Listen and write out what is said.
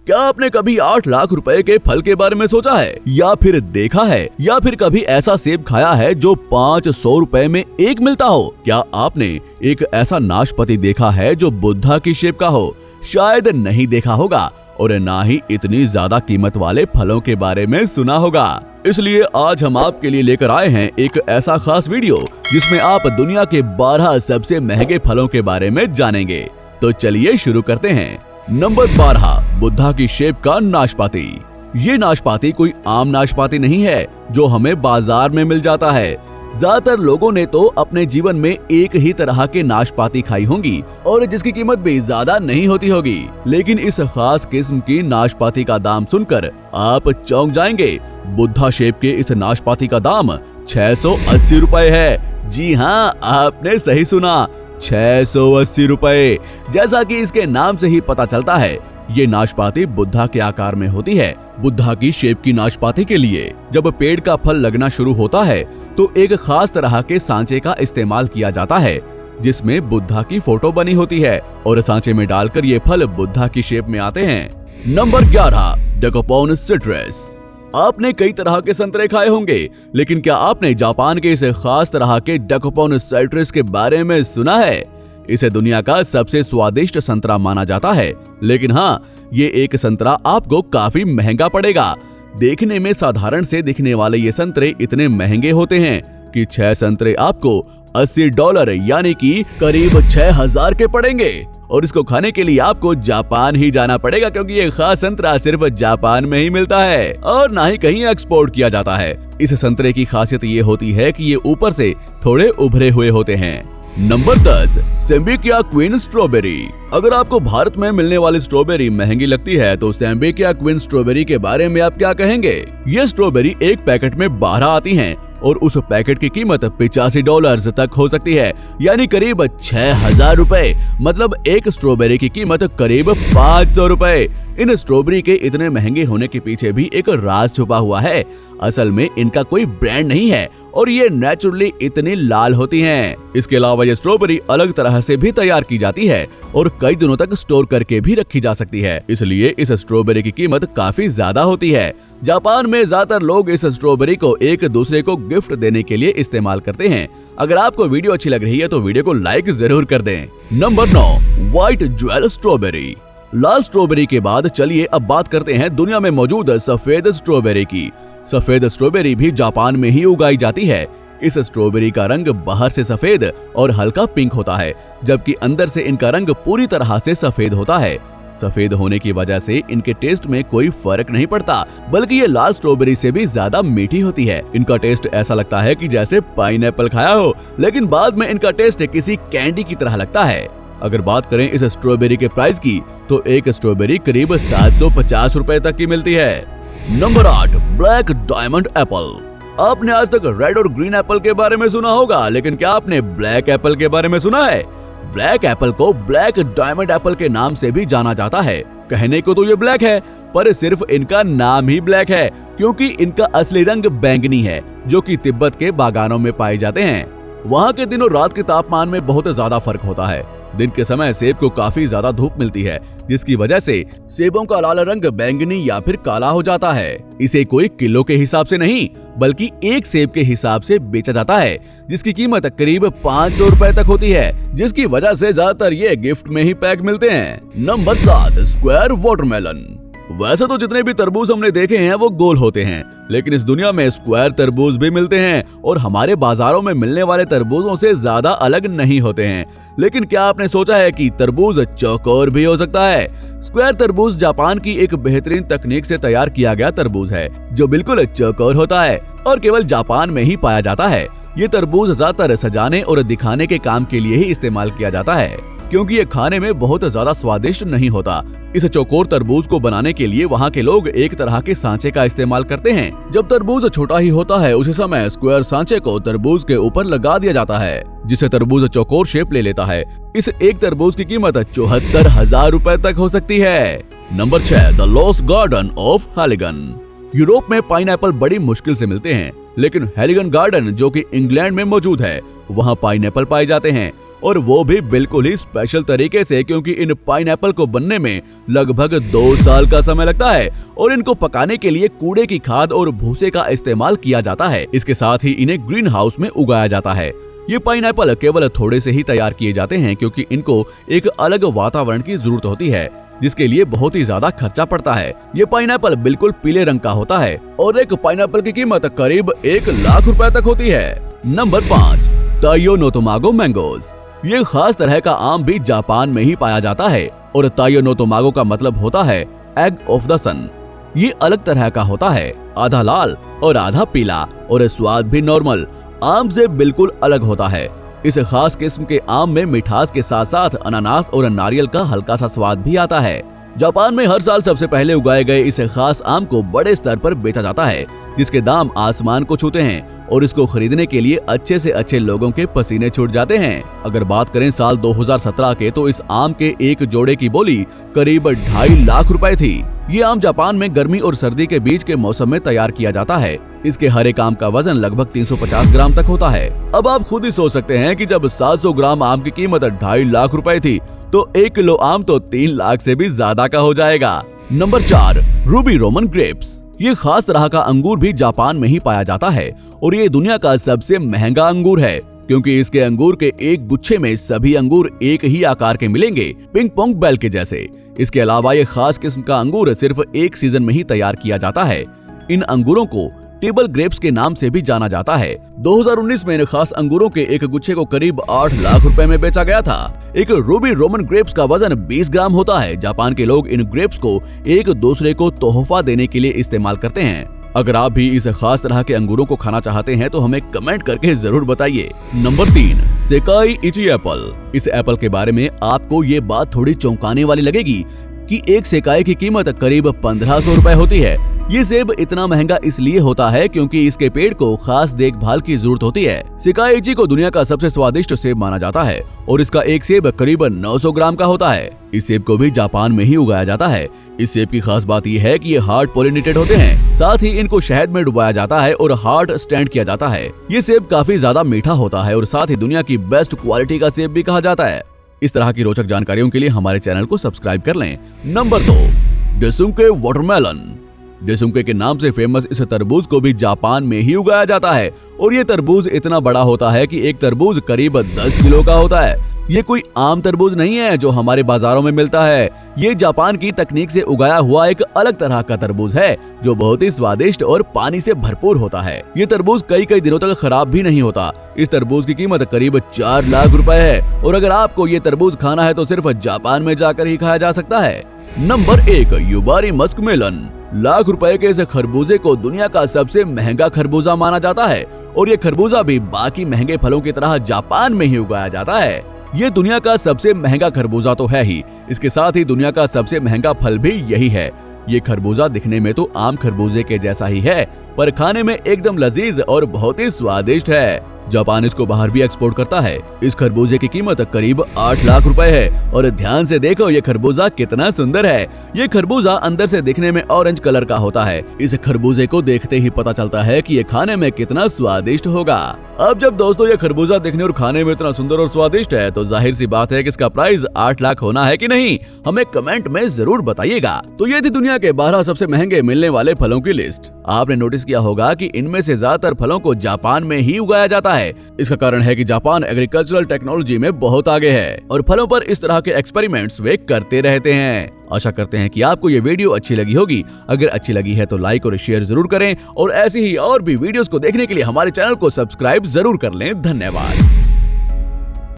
क्या आपने कभी 8 लाख रुपए के फल के बारे में सोचा है, या फिर देखा है, या फिर कभी ऐसा सेब खाया है जो 500 रुपए में एक मिलता हो? क्या आपने एक ऐसा नाशपाती देखा है जो बुद्धा की शेप का हो? शायद नहीं देखा होगा, और ना ही इतनी ज्यादा कीमत वाले फलों के बारे में सुना होगा। इसलिए आज हम आपके लिए लेकर आए हैं एक ऐसा खास वीडियो जिसमें आप दुनिया के 12 सबसे महंगे फलों के बारे में जानेंगे। तो चलिए शुरू करते हैं। नंबर 12, बुद्धा की शेप का नाशपाती। ये नाशपाती कोई आम नाशपाती नहीं है जो हमें बाजार में मिल जाता है। ज्यादातर लोगों ने तो अपने जीवन में एक ही तरह के नाशपाती खाई होंगी और जिसकी कीमत भी ज्यादा नहीं होती होगी, लेकिन इस खास किस्म की नाशपाती का दाम सुनकर आप चौंक जाएंगे। बुद्धा शेप के इस नाशपाती का दाम 680 रुपए है। जी हाँ, आपने सही सुना, 680 रुपए। जैसा कि इसके नाम से ही पता चलता है, ये नाशपाती बुद्धा के आकार में होती है। बुद्धा की शेप की नाशपाती के लिए जब पेड़ का फल लगना शुरू होता है तो एक खास तरह के सांचे का इस्तेमाल किया जाता है जिसमें बुद्धा की फोटो बनी होती है और सांचे में डालकर ये फल बुद्धा की शेप में आते हैं। Number 11, Dekopon citrus. आपने कई तरह के संतरे खाए होंगे, लेकिन क्या आपने जापान के इस खास तरह के डेकोपोन सिट्रस के बारे में सुना है? इसे दुनिया का सबसे स्वादिष्ट संतरा माना जाता है, लेकिन हाँ, ये एक संतरा आपको काफी महंगा पड़ेगा। देखने में साधारण से दिखने वाले ये संतरे इतने महंगे होते हैं कि 6 संतरे आपको $80 यानी कि करीब 6000 के पड़ेंगे, और इसको खाने के लिए आपको जापान ही जाना पड़ेगा, क्योंकि ये खास संतरा सिर्फ जापान में ही मिलता है और ना ही कहीं एक्सपोर्ट किया जाता है। इस संतरे की खासियत ये होती है कि ये ऊपर से थोड़े उभरे हुए होते हैं। Number 10, Sembikiya queen strawberry. अगर आपको भारत में मिलने वाली स्ट्रॉबेरी महंगी लगती है तो सैम्बिकिया क्वीन स्ट्रॉबेरी के बारे में आप क्या कहेंगे? ये स्ट्रॉबेरी एक पैकेट में 12 आती हैं और उस पैकेट की कीमत $85 तक हो सकती है, यानी करीब 6000 रुपए। मतलब एक स्ट्रॉबेरी की कीमत करीब 500 रुपए। इन स्ट्रॉबेरी के इतने महंगे होने के पीछे भी एक राज छुपा हुआ है। असल में इनका कोई ब्रांड नहीं है और ये नेचुरली इतनी लाल होती हैं। इसके अलावा ये स्ट्रॉबेरी अलग तरह से भी तैयार की जाती है और कई दिनों तक स्टोर करके भी रखी जा सकती है, इसलिए इस स्ट्रॉबेरी की कीमत काफी ज्यादा होती है। जापान में ज्यादातर लोग इस स्ट्रॉबेरी को एक दूसरे को गिफ्ट देने के लिए इस्तेमाल करते हैं। अगर आपको वीडियो अच्छी लग रही है तो वीडियो को लाइक जरूर कर दें। Number 9, white jewel strawberry. लाल स्ट्रॉबेरी के बाद चलिए अब बात करते हैं दुनिया में मौजूद सफेद स्ट्रॉबेरी की। सफेद स्ट्रॉबेरी भी जापान में ही उगाई जाती है। इस स्ट्रॉबेरी का रंग बाहर से सफेद और हल्का पिंक होता है, जबकि अंदर से इनका रंग पूरी तरह से सफेद होता है। सफेद होने की वजह से इनके टेस्ट में कोई फर्क नहीं पड़ता, बल्कि ये लाल स्ट्रॉबेरी से भी ज्यादा मीठी होती है। इनका टेस्ट ऐसा लगता है कि जैसे पाइनएप्पल खाया हो, लेकिन बाद में इनका टेस्ट किसी कैंडी की तरह लगता है। अगर बात करें इस स्ट्रॉबेरी के प्राइस की, तो एक स्ट्रॉबेरी करीब 750 रुपए तक की मिलती है। Number 8, black diamond Apple. आपने आज तक रेड और ग्रीन एप्पल के बारे में सुना होगा, लेकिन क्या आपने ब्लैक एप्पल के बारे में सुना है? ब्लैक एप्पल को ब्लैक डायमंड एप्पल के नाम से भी जाना जाता है। कहने को तो ये ब्लैक है, पर सिर्फ इनका नाम ही ब्लैक है, क्योंकि इनका असली रंग बैंगनी है, जो कि तिब्बत के बागानों में पाए जाते हैं। वहाँ के दिन और रात के तापमान में बहुत ज्यादा फर्क होता है। दिन के समय सेब को काफी ज्यादा धूप मिलती है, जिसकी वजह से सेबों का लाल रंग बैंगनी या फिर काला हो जाता है। इसे कोई किलो के हिसाब से नहीं, बल्कि एक सेब के हिसाब से बेचा जाता है, जिसकी कीमत करीब 500 रुपए तक होती है, जिसकी वजह से ज्यादातर ये गिफ्ट में ही पैक मिलते हैं। Number 7, square watermelon. वैसे तो जितने भी तरबूज हमने देखे हैं वो गोल होते हैं, लेकिन इस दुनिया में स्क्वायर तरबूज भी मिलते हैं और हमारे बाजारों में मिलने वाले तरबूजों से ज्यादा अलग नहीं होते हैं। लेकिन क्या आपने सोचा है कि तरबूज चौकोर भी हो सकता है? स्क्वायर तरबूज जापान की एक बेहतरीन तकनीक से तैयार किया गया तरबूज है, जो बिल्कुल चौकोर होता है और केवल जापान में ही पाया जाता है। ये तरबूज ज्यादातर सजाने और दिखाने के काम के लिए ही इस्तेमाल किया जाता है, क्योंकि ये खाने में बहुत ज्यादा स्वादिष्ट नहीं होता। इस चौकोर तरबूज को बनाने के लिए वहाँ के लोग एक तरह के सांचे का इस्तेमाल करते हैं। जब तरबूज छोटा ही होता है, उसी समय स्क्वायर सांचे को तरबूज के ऊपर लगा दिया जाता है, जिससे तरबूज चौकोर शेप ले लेता है। इस एक तरबूज की कीमत 74,000 रुपए तक हो सकती है। Number 6, the lost garden of Heligan. Europe में पाइनएप्पल बड़ी मुश्किल से मिलते हैं, लेकिन हेलिगन गार्डन जो कि इंग्लैंड में मौजूद है, वहाँ पाइनएप्पल पाए जाते हैं। और वो भी बिल्कुल ही स्पेशल तरीके से, क्योंकि इन पाइनएप्पल को बनने में लगभग 2 साल का समय लगता है और इनको पकाने के लिए कूड़े की खाद और भूसे का इस्तेमाल किया जाता है। इसके साथ ही इन्हें ग्रीन हाउस में उगाया जाता है। ये पाइनएप्पल केवल थोड़े से ही तैयार किए जाते हैं, क्योंकि इनको एक अलग वातावरण की जरूरत होती है, जिसके लिए बहुत ही ज्यादा खर्चा पड़ता है। ये पाइनएप्पल बिल्कुल पीले रंग का होता है और एक पाइनएप्पल की कीमत करीब 1 लाख रुपए तक होती है। Number 5, Taiyo no Tamago mangoes. ये खास तरह का आम भी जापान में ही पाया जाता है और ताइयो नो तोमागो का मतलब होता है एग ऑफ द सन। ये अलग तरह का होता है, आधा लाल और आधा पीला, और स्वाद भी नॉर्मल आम से बिल्कुल अलग होता है। इस खास किस्म के आम में मिठास के साथ साथ अनानास और नारियल का हल्का सा स्वाद भी आता है। जापान में हर साल सबसे पहले उगाए गए इस खास आम को बड़े स्तर पर बेचा जाता है, जिसके दाम आसमान को छूते हैं और इसको खरीदने के लिए अच्छे से अच्छे लोगों के पसीने छूट जाते हैं। अगर बात करें साल 2017 के, तो इस आम के एक जोड़े की बोली करीब 2.5 लाख रुपए थी। ये आम जापान में गर्मी और सर्दी के बीच के मौसम में तैयार किया जाता है। इसके हर एक आम का वजन लगभग 350 ग्राम तक होता है। अब आप खुद ही सोच सकते हैं कि जब 700 ग्राम आम की कीमत 2.5 लाख रुपए थी, तो 1 किलो आम तो 3 लाख से भी ज्यादा का हो जाएगा। Number 4, Ruby Roman grapes. ये खास तरह का अंगूर भी जापान में ही पाया जाता है और ये दुनिया का सबसे महंगा अंगूर है, क्योंकि इसके अंगूर के एक गुच्छे में सभी अंगूर एक ही आकार के मिलेंगे, पिंग पोंग बेल के जैसे। इसके अलावा ये खास किस्म का अंगूर सिर्फ एक सीजन में ही तैयार किया जाता है। इन अंगूरों को टेबल ग्रेप्स के नाम से भी जाना जाता है। 2019 में इन खास अंगूरों के एक गुच्छे को करीब 8 लाख रुपए में बेचा गया था। एक रूबी रोमन ग्रेप्स का वजन 20 ग्राम होता है। जापान के लोग इन ग्रेप्स को एक दूसरे को तोहफा देने के लिए इस्तेमाल करते हैं। अगर आप भी इस खास तरह के अंगूरों को खाना चाहते हैं तो हमें कमेंट करके जरूर बताइए। Number 3, Sekai Ichi apple. इस एप्पल के बारे में आपको ये बात थोड़ी चौंकाने वाली लगेगी कि एक सेकाई की कीमत करीब 1500 रुपए होती है। ये सेब इतना महंगा इसलिए होता है क्योंकि इसके पेड़ को खास देखभाल की जरूरत होती है। सेकाई इची को दुनिया का सबसे स्वादिष्ट सेब माना जाता है और इसका एक सेब करीब 900 ग्राम का होता है। इस सेब को भी जापान में ही उगाया जाता है। इस सेब की खास बात यह है कि ये हार्ड पॉलिनेटेड होते हैं, साथ ही इनको शहद में डुबाया जाता है और हार्ड स्टैंड किया जाता है। ये सेब काफी ज्यादा मीठा होता है और साथ ही दुनिया की बेस्ट क्वालिटी का सेब भी कहा जाता है। इस तरह की रोचक जानकारियों के लिए हमारे चैनल को सब्सक्राइब कर लें। Number 2, डेसुंके watermelon. डेसुंके के नाम से फेमस इस तरबूज को भी जापान में ही उगाया जाता है और ये तरबूज इतना बड़ा होता है कि एक तरबूज करीब 10 किलो का होता है। ये कोई आम तरबूज नहीं है जो हमारे बाजारों में मिलता है। ये जापान की तकनीक से उगाया हुआ एक अलग तरह का तरबूज है जो बहुत ही स्वादिष्ट और पानी से भरपूर होता है। ये तरबूज कई दिनों तक खराब भी नहीं होता। इस तरबूज की कीमत करीब 4 लाख रुपए है और अगर आपको ये तरबूज खाना है तो सिर्फ जापान में जाकर ही खाया जा सकता है। Number 1, Yubari musk melon. Lakh रुपए के इस खरबूजे को दुनिया का सबसे महंगा खरबूजा माना जाता है और ये खरबूजा भी बाकी महंगे फलों की तरह जापान में ही उगाया जाता है। ये दुनिया का सबसे महंगा खरबूजा तो है ही, इसके साथ ही दुनिया का सबसे महंगा फल भी यही है। ये खरबूजा दिखने में तो आम खरबूजे के जैसा ही है, पर खाने में एकदम लजीज और बहुत ही स्वादिष्ट है। जापान इसको बाहर भी एक्सपोर्ट करता है। इस खरबूजे की कीमत करीब 8 लाख रुपए है और ध्यान से देखो ये खरबूजा कितना सुंदर है। ये खरबूजा अंदर से दिखने में ऑरेंज कलर का होता है। इस खरबूजे को देखते ही पता चलता है कि ये खाने में कितना स्वादिष्ट होगा। अब जब दोस्तों ये खरबूजा दिखने और खाने में इतना सुंदर और स्वादिष्ट है तो जाहिर सी बात है कि इसका प्राइस 8 लाख होना है कि नहीं, हमें कमेंट में जरूर बताइएगा। तो ये थी दुनिया के 12 सबसे महंगे मिलने वाले फलों की लिस्ट। आपने नोटिस किया होगा कि इनमें से ज्यादातर फलों को जापान में ही उगाया जाता है। इसका कारण है कि जापान एग्रीकल्चरल टेक्नोलॉजी में बहुत आगे है और फलों पर इस तरह के एक्सपेरिमेंट्स वे करते रहते हैं। आशा करते हैं कि आपको ये वीडियो अच्छी लगी होगी। अगर अच्छी लगी है तो लाइक और शेयर जरूर करें और ऐसी ही और भी वीडियोस को देखने के लिए हमारे चैनल को सब्सक्राइब जरूर कर लें। धन्यवाद।